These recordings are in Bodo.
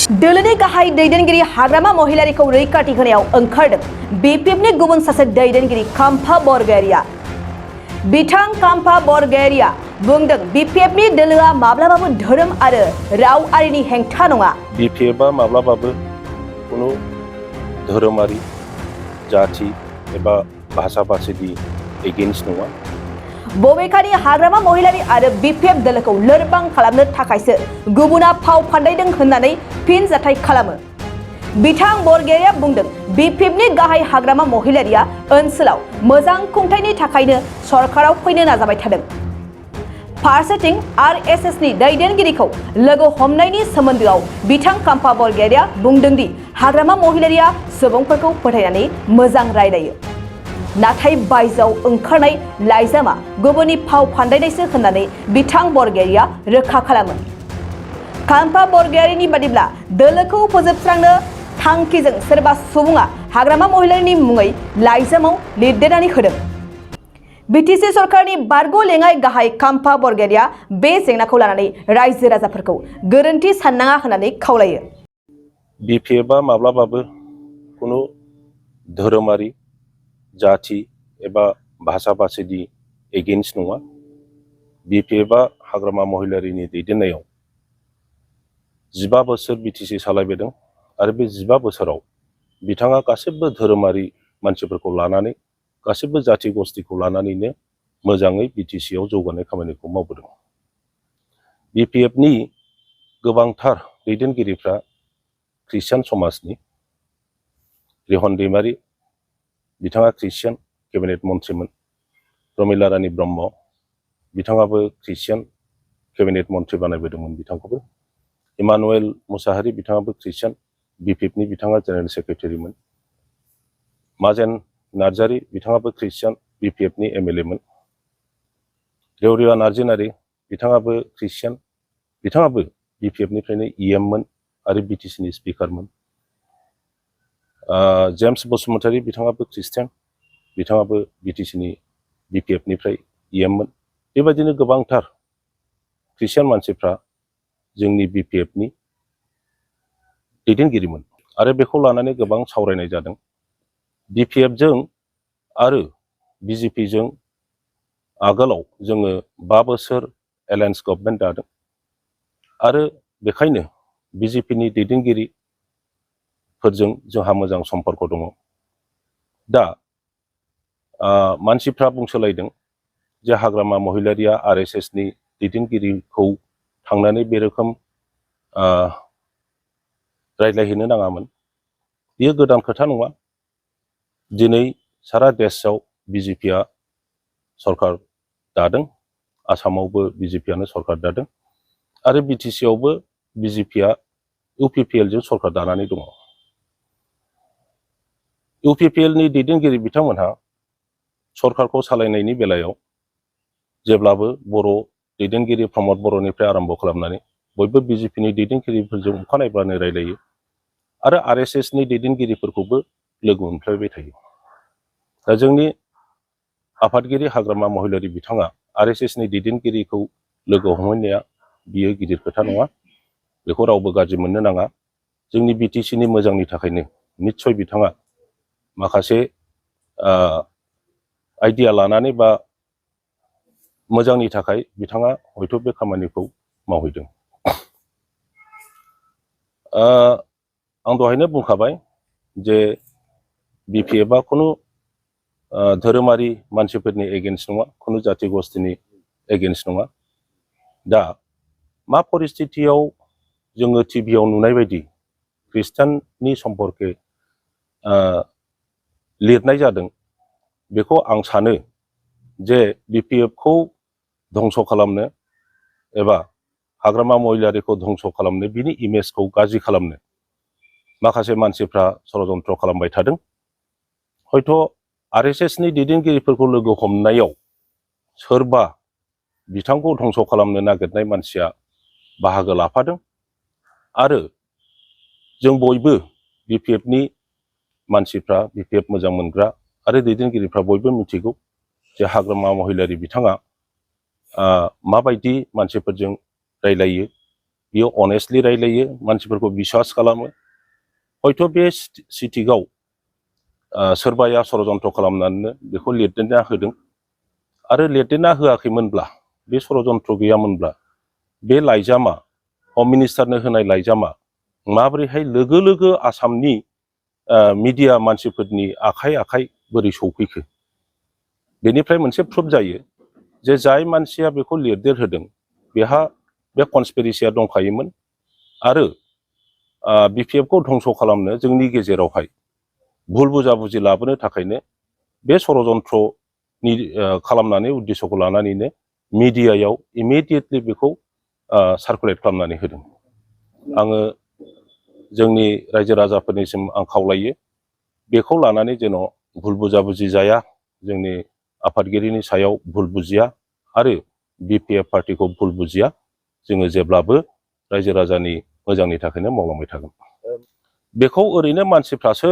दोलोनि गाहाय दैदेनगिरि हाग्रामा महिलारिखौ रैखाथि होनायाव ओंखारदों बिपिएफनि गुबुन सासे दैदेनगिरि काम्फा बरगयारिया। बिथां काम्फा बरगयारिया बुंदों बिपिएफनि दोलोआ माब्लाबाबो धोरोम आरो रावआरिनि हेंथा नङा। बिपिएफआ माब्लाबाबो कुनु धोरोमारि जाति एबा भाषा भाषिनि एगेन्स्ट नङा। बबेखानि हाग्रामा महिलारि आरो बिपिएफ दोलोखौ लोरबां खालामनो थाखायसो गुबुना फाव फान्दायदों होननानै फिनजाथाय खालामो। बिथां बरगयारिया बुंदों बिपिएफनि गाहाय हाग्रामा महिलारिया ओनसोलाव मोजां खुंथायनि थाखायनो सरकाराव फैनो नाजाबाय थादों। फारसेथिं आरएसएसनि दैदेनगिरिखौ लोगो हमनायनि सोमोन्दोआव बिथां काम्फा बरगयारिया बुंदोंदि हाग्रामा महिलारिया सुबुंफोरखौ फोथायनानै मोजां रायलायो, नाथाय बायजोआव ओंखारनाय लाइजामा गुबुननि फाव फान्दायनायसो होननानै बिथां बरगयारिया रोखा खालामो। काम्फा बरगयारिनि बादिब्ला दोलोखौ फोजोबस्रांनो थांखिजों सोरबा सुबुङा हाग्रामा महिलारिनि मुङै लाइजामाव लिरदेरनानै होदों। बिटिसि सरकारनि बारग' लेङाइ गाहाय काम्फा बरगयारिया बे जेंनाखौ लानानै रायजो राजाफोरखौ गोरोन्थि साननाङा होननानै खावलायो। बिपिएफआ माब्लाबाबो कुनु धोरोमारि जाति एबा भाषा भाषिनि एगेन्स्ट नङा। बिपिएफआ हाग्रामा महिलारिनि दैदेननायाव 15 बोसोर बिटिसि सालायबोदों आरो बे 15 बोसोराव बिथाङा गासिबो धोरोमारि मानसिफोरखौ लानानै गासिबो जाति गस्थिखौ लानानैनो मोजाङै बिटिसिआव जौगानाय खामानिखौ मावबोदों। बिपिएफनि गोबांथार दैदेनगिरिफ्रा ख्रिस्टियान समाजनि। रिहन दैमारि बिथाङा ख्रिस्टियान केबिनेट मन्थ्रिमोन। प्रमिला रानी ब्रह्म बिथाङाबो ख्रिस्टियान केबिनेट मन्थ्रि बानायबोदोंमोन बिथांखौबो। इमानुएल मुसाहारि बिथाङाबो ख्रिस्टियान बिपिएफनि बिथाङा जेनेरेल सेक्रेटारिमोन। माजेन नार्जारी बिथाङाबो ख्रिस्टियान बिपिएफनि एमएलएमोन। रेवरिया नार्जिनारी बिथाङाबो ख्रिस्टियान बिथाङाबो बिपिएफनिफ्रायनो इएममोन आरो बिटिसिनि स्पिकारमोन। जेम्स बसुमतारी बिथाङाबो ख्रिस्टियान बिथाङाबो बिटिसिनि बिपिएफनिफ्राय इएममोन। बेबायदिनो गोबांथार ख्रिस्टियान मानसिफ्रा जोंनि बिपिएफनि दैदेनगिरिमोन आरो बेखौ लानानै गोबां सावरायनाय जादों। बिपिएफजों आरो बिजेपिजों आगोलाव जोङो 5 बोसोर एलायन्स गभर्नमेन्ट दादों आरो बेखायनो बिजेपिनि दैदेनगिरिफोरजों जोंहा मोजां सम्पर्क दङ। दा मानसिफ्रा बुंसोलायदों जे हाग्रामा महिलारिया आरएसएसनि दैदेनगिरिखौ थांनानै बे रोखोम रायज्लायहैनो नाङामोन। बेयो गोदान खोथा नङा। दिनै सारा देशआव बिजेपिआ सरकार दादों, आसामावबो बिजेपिआनो सरकार दादों आरो बिटिसिआवबो बिजेपिआ इउपिपिएलजों सरकार दानानै दङ। इउपिपिएलनि दैदेनगिरि बिथांमोनहा सरकारखौ सालायनायनि बेलायाव जेब्लाबो बर' दैदेनगिरि प्रमद बर'निफ्राय आरम्भ खालामनानै बयबो बिजेपिनि दैदेनगिरिफोरजों अखानायब्लानो रायलायो आरो आरएसएसनि दैदेनगिरिफोरखौबो लोगो मोनफ्लायबाय थायो। दा जोंनि आफादगिरि हाग्रामा महिलारि बिथाङा आरएसएसनि दैदेनगिरिखौ लोगो हमहैनाया बियो गिदिर खोथा नङा। बेखौ रावबो गाज्रि मोननो नाङा। जोंनि बिटिसिनि मोजांनि थाखायनो निस्सय बिथाङा माखासे आइडिया लानानै बा मोजांनि थाखाय बिथाङा हयथ' बे खामानिखौ मावहैदों। आं दहायनो बुंखाबाय जे बिपिएफआ खुनु धोरोमारि मानसिफोरनि एगेन्स्ट नङा, खुनु जाति गस्थिनि एगेन्स्ट नङा। दा मा परिस्थितियाव जोङो टिभियाव नुनाय बायदि ख्रिस्टाननि सम्पर्के लिरनाय जादों बेखौ आं सानो जे बिपिएफखौ धंस' खालामनो एबा हाग्रामा महिलारिखौ धंस' खालामनो बिनि इमेजखौ गाज्रि खालामनो माखासे मानसिफ्रा षड़यन्त्र खालामबाय थादों। हयथ' आरएसएसनि दैदेनगिरिफोरखौ लोगो हमनायाव सोरबा बिथांखौ धंस' खालामनो नागिरनाय मानसिया बाहागो लाफादों आरो जों बयबो बिपिएफनि मानसिफ्रा बिपिएफ मोजां मोनग्रा आरो दैदेनगिरिफ्रा बयबो मिथिगौ जे हाग्रामा महिलारि बिथाङा माबायदि मानसिफोरजों रायलायो, बियो अनेस्टलि रायलायो, मानसिफोरखौ बिश्वास खालामो। हयथ' बे सिटिआव सोरबाया षड़यन्त्र खालामनानै बेखौ लिरदेरना होदों आरो लिरदेरना होआखैमोनब्ला, बे षड़यन्त्र गैयामोनब्ला बे लाइजामा, हम मिनिस्टारनो होनाय लाइजामा माबोरैहाय लोगो लोगो आसामनि मिडिया मानसिफोरनि आखाइ आखाइ बोरै सौफैखो? बेनिफ्राय मोनसे प्रुफ जायो जे जाय मानसिया बेखौ लिरदेरहोदों बेहा बे कनस्पिरेसिया दंखायोमोन आरो बिपिएफखौ धंस खालामनो जोंनि गेजेरावहाय भुल बुजाबुजि लाबोनो थाखायनो बे षड़यन्त्रनि खालामनानै उद्देश्यखौ लानानैनो मिडियायाव इमिडियेटलि बेखौ सार्कुलेट खालामनानै होदों। आङो जोंनि रायजो राजाफोरनिसिम आं खावलायो बेखौ लानानै जेन' भुल बुजाबुजि जाया, जोंनि आफादगिरिनि सायाव भुल बुजिया आरो बिपिएफ पार्टिखौ भुल बुजिया। जोङो जेब्लाबो रायजो राजानि मोजांनि थाखायनो मावलांबाय थागोन। बेखौ ओरैनो मानसिफ्रासो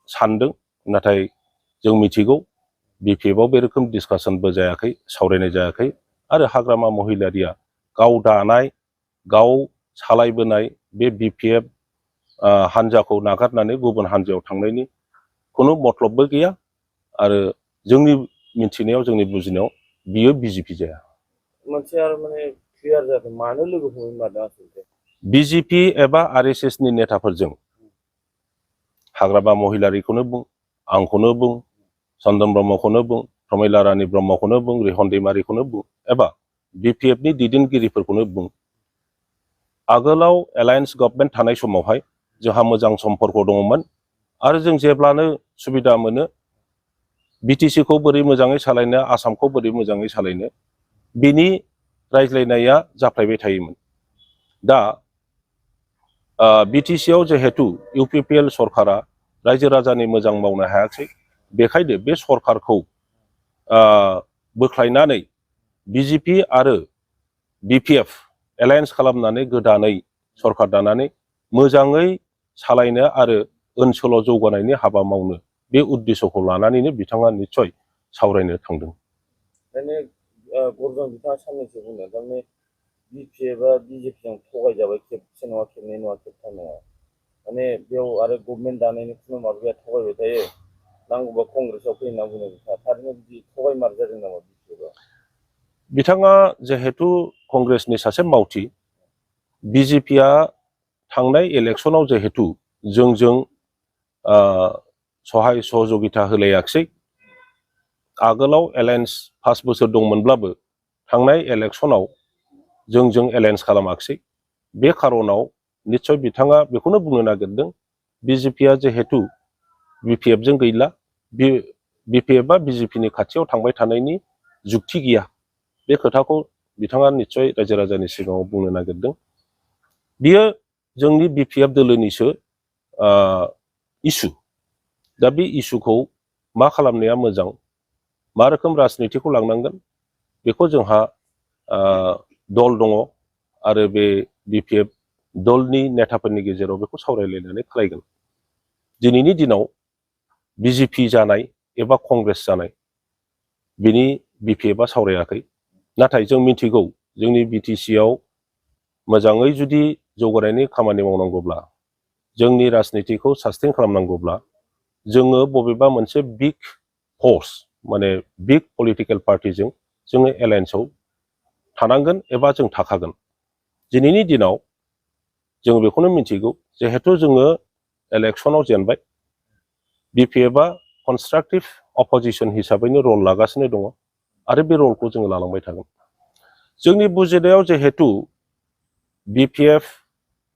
सानदों, नाथाय जों मिथिगौ बिपिएफआव बे रोखोम डिसकासनबो जायाखै, सावरायनाय जायाखै आरो हाग्रामा महिलारिया गाव दानाय, गाव सालायबोनाय बे बिपिएफ हान्जाखौ नागारनानै गुबुन हान्जायाव थांनायनि खुनु मतलबबो गैया आरो जोंनि मिथिनायाव, जोंनि बुजिनायाव बियो बिजेपि जाया। मोनसे आरो माने क्लियार जादों, मानो लोगो हमनो मारदों आसलते? बिजेपि एबा आरएसएसनि नेताफोरजों हाग्रामा महिलारिखौनो बुं, आंखौनो बुं, चन्दन ब्रह्मखौनो बुं, प्रमिला रानी ब्रह्मखौनो बुं, रिहन दैमारिखौनो बुं एबा बिपिएफनि दैदेनगिरिफोरखौनो बुं, आगोलाव एलायन्स गभर्नमेन्ट थानाय समावहाय जोंहा मोजां सम्पर्क दङमोन आरो जों जेब्लानो सुबिदा मोनो बिटिसिखौ बोरै मोजाङै सालायनो, आसामखौ बोरै मोजाङै सालायनो, बिनि रायज्लायनाया जाफ्लायबाय थायोमोन। दा बिटिसिआव जिहेतु इउपिपिएल सरकारा रायजो राजानि मोजां मावनो हायाखै, बेखायनो बे सरकारखौ बोख्लायनानै बिजेपि आरो बिपिएफ एलायन्स खालामनानै गोदानै सरकार दानानै मोजाङै सालायनो आरो ओनसोलाव जौगानायनि हाबा मावनो बे उद्देश्यखौ लानानैनो बिथाङा निस्सय सावरायनो थांदों। माने गरजन बिथाङा साननैसो बुंदों, थारमाने बिपिएफआ बिजेपिजों थगायजाबाय, खेबसे नङा खेबनै नङा खेबथाम नङा, माने बेयाव आरो गभर्नमेन्ट दानायनि खुनु माबा गैया, थगायबाय थायो, नांगौबा कंग्रेसआव फैयो होनना बुंदों बिथाङा। थारैनो बिदि थगायमार जादों नामा बिपिएफआ? बिथाङा जिहेतु कंग्रेसनि सासे मावथि, बिजेपिआ थांनाय इलेक्सनाव जिहेतु जोंजों सहाय सहযোगिता होलायाखिसै, आगोलाव एलायन्स 5 बोसोर दंमोनब्लाबो थांनाय इलेक्सनाव जोंजों एलायन्स खालामाखिसै। बे खारनाव निस्सय बिथाङा बेखौनो बुंनो नागिरदों, बिजेपिआ जिहेतु बिपिएफजों गैला, बिपिएफआ बिजेपिनि खाथियाव थांबाय थानायनि जुक्ति गैया। बे खोथाखौ बिथाङा निस्सय रायजो राजानि सिगाङाव बुंनो नागिरदों। बियो जोंनि बिपिएफ दोलोनिसो इसु। दा बे इसुखौ मा खालामनाया मोजां, मा रोखोम राजनितिखौ लांनांगोन, बेखौ जोंहा दल दङ आरो बे बिपिएफ दलनि नेताफोरनि गेजेराव बेखौ सावरायलायनानै खालायगोन। दिनैनि दिनाव बिजेपि जानाय एबा कंग्रेस जानाय बिनि बिपिएफआ सावरायाखै, नाथाय जों मिथिगौ जोंनि बिटिसिआव मोजाङै जुदि जौगानायनि खामानि मावनांगौब्ला, जोंनि राजनितिखौ सास्टेन खालामनांगौब्ला जोङो बबेबा मोनसे बिग फर्स, माने बिग पलिटिकेल पार्टिजों जोङो एलायन्सआव थानांगोन एबा जों थाखागोन। दिनैनि दिनाव जों बेखौनो मिथिगौ, जिहेतु जोङो इलेक्सनाव जेनबाय, बिपिएफआ कनस्ट्राक्टिभ अपोजिशन हिसाबैनो रल लागासिनो दङ आरो बे रलखौ जोङो लालांबाय थागोन। जोंनि बुजिनायाव जिहेतु बिपिएफ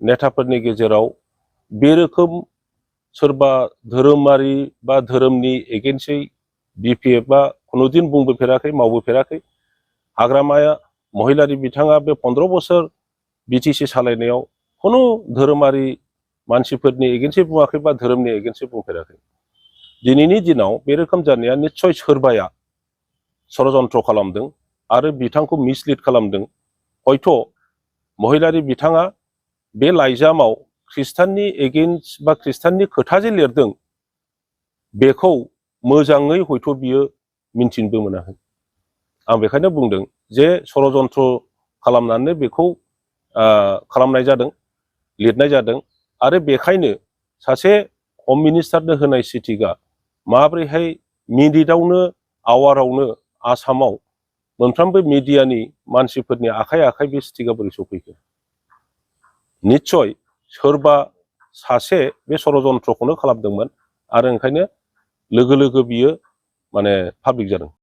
नेताफोरनि गेजेराव बे रोखोम सोरबा धोरोमारि बा धोरोमनि एगेन्स्टै बिपिएफआ खुनुदिन बुंबोफेराखै, मावबोफेराखै। हाग्रामाया महिलारि बिथाङा बे 15 बोसोर बिटिसि सालायनायाव खुनु धोरोमारि मानसिफोरनि एगेन्स्टै बुङाखै बा धोरोमनि एगेन्स्टै बुंफेराखै। दिनैनि दिनाव बे रोखोम जानाया निस्सय सोरबाया षड़यन्त्र खालामदों आरो बिथांखौ मिसलिड खालामदों। हयथ' महिलारि बिथाङा बे लाइजामाव ख्रिस्टाननि एगेन्स्ट बा ख्रिस्टाननि खोथा जे लिरदों बेखौ मोजाङै हयथ' बियो मिन्थिनोबो मोनाखै। आं बेखायनो बुंदों जे षड़यन्त्र खालामनानै बेखौ खालामनाय जादों, लिरनाय जादों आरो बेखायनो सासे हम मिनिस्टारनो होनाय सिटिकआ माब्रैहाय मिनिटआवनो आवारावनो आसामाव मोनफ्रोमबो मिडियानि मानसिफोरनि आखाइ आखाइ बे सिटिकआ बोरै सफैखो? निस्सय सोरबा सासे बे षड़यन्त्रखौनो खालामदोंमोन आरो ओंखायनो लोगो लोगो बियो माने पाब्लिक जादों।